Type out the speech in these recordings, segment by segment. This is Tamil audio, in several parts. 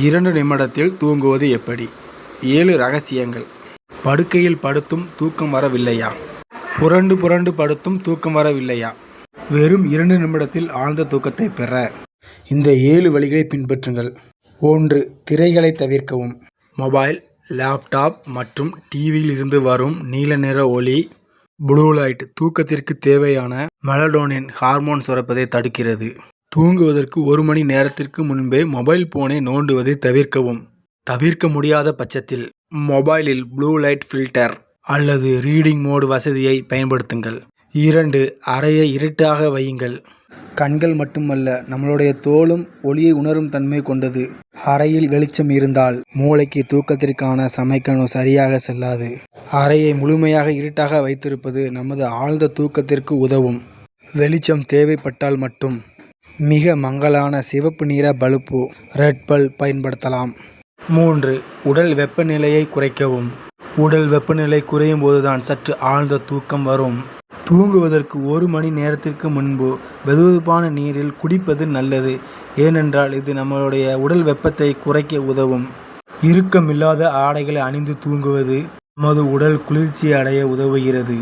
2 நிமிடத்தில் தூங்குவது எப்படி? 7 ரகசியங்கள். படுக்கையில் படுத்தும் தூக்கம் வரவில்லையா? புரண்டு புரண்டு படுத்தும் தூக்கம் வரவில்லையா? வெறும் 2 நிமிடத்தில் ஆழ்ந்த தூக்கத்தை பெற இந்த 7 வழிகளை பின்பற்றுங்கள். 1. திரைகளை தவிர்க்கவும். மொபைல், லேப்டாப் மற்றும் டிவியில் இருந்து வரும் நீல நிற ஒளி ப்ளூ லைட் தூக்கத்திற்கு தேவையான மெலடோனின் ஹார்மோன் சுரப்பதை தடுக்கிறது. தூங்குவதற்கு 1 மணி நேரத்திற்கு முன்பே மொபைல் போனை நோண்டுவதை தவிர்க்கவும். தவிர்க்க முடியாத பட்சத்தில் மொபைலில் ப்ளூ லைட் ஃபில்டர் அல்லது ரீடிங் மோடு வசதியை பயன்படுத்துங்கள். 2. அறையை இருட்டாக வையுங்கள். கண்கள் மட்டுமல்ல, நம்மளுடைய தோலும் ஒளியை உணரும் தன்மை கொண்டது. அறையில் வெளிச்சம் இருந்தால் மூளைக்கு தூக்கத்திற்கான சமிக்ஞை சரியாக செல்லாது. அறையை முழுமையாக இருட்டாக வைத்திருப்பது நமது ஆழ்ந்த தூக்கத்திற்கு உதவும். வெளிச்சம் தேவைப்பட்டால் மட்டும் மிக மங்கலான சிவப்பு நிற பல்பு ரெட் பல்ப் பயன்படுத்தலாம். 3. உடல் வெப்பநிலையை குறைக்கவும். உடல் வெப்பநிலை குறையும் போதுதான் சற்று ஆழ்ந்த தூக்கம் வரும். தூங்குவதற்கு 1 மணி நேரத்திற்கு முன்பு வெதுவெதுப்பான நீரில் குடிப்பது நல்லது. ஏனென்றால் இது நம்மளுடைய உடல் வெப்பத்தை குறைக்க உதவும். இறுக்கமில்லாத ஆடைகளை அணிந்து தூங்குவது நமது உடல் குளிர்ச்சி அடைய உதவுகிறது.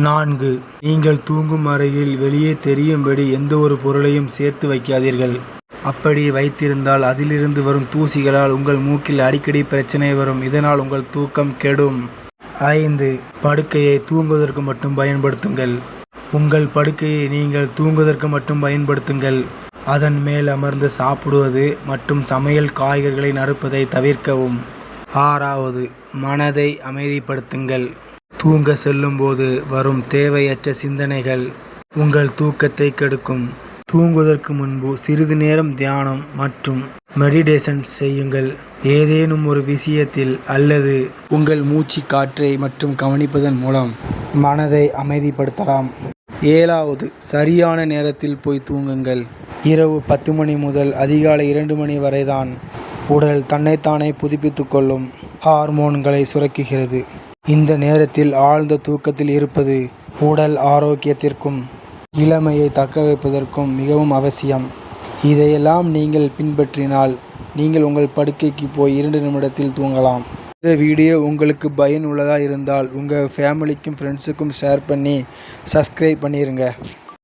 4. நீங்கள் தூங்கும் அறையில் வெளியே தெரியும்படி எந்த ஒரு பொருளையும் சேர்த்து வைக்காதீர்கள். அப்படி வைத்திருந்தால் அதிலிருந்து வரும் தூசிகளால் உங்கள் மூக்கில் அடிக்கடி பிரச்சனை வரும். இதனால் உங்கள் தூக்கம் கெடும். 5. படுக்கையை தூங்குவதற்கு மட்டும் பயன்படுத்துங்கள். உங்கள் படுக்கையை நீங்கள் தூங்குவதற்கு மட்டும் பயன்படுத்துங்கள். அதன் மேல் அமர்ந்து சாப்பிடுவது மற்றும் சமையல் காய்கறிகளை நறுப்பதை தவிர்க்கவும். 6. மனதை அமைதிப்படுத்துங்கள். தூங்க செல்லும்போது வரும் தேவையற்ற சிந்தனைகள் உங்கள் தூக்கத்தை கெடுக்கும். தூங்குவதற்கு முன்பு சிறிது நேரம் தியானம் மற்றும் மெடிடேஷன் செய்யுங்கள். ஏதேனும் ஒரு விஷயத்தில் அல்லது உங்கள் மூச்சு காற்றை மற்றும் கவனிப்பதன் மூலம் மனதை அமைதிப்படுத்தலாம். 7. சரியான நேரத்தில் போய் தூங்குங்கள். இரவு 10 மணி முதல் அதிகாலை 2 மணி வரைதான் உடல் தன்னைத்தானே புதுப்பித்துக் கொள்ளும் ஹார்மோன்களை சுரக்குகிறது. இந்த நேரத்தில் ஆழ்ந்த தூக்கத்தில் இருப்பது உடல் ஆரோக்கியத்திற்கும் இளமையை தக்க வைப்பதற்கும் மிகவும் அவசியம். இதையெல்லாம் நீங்கள் பின்பற்றினால் நீங்கள் உங்கள் படுக்கைக்கு போய் 2 நிமிடத்தில் தூங்கலாம். இந்த வீடியோ உங்களுக்கு பயனுள்ளதாக இருந்தால் உங்கள் ஃபேமிலிக்கும் ஃப்ரெண்ட்ஸுக்கும் ஷேர் பண்ணி சப்ஸ்கிரைப் பண்ணிடுங்க.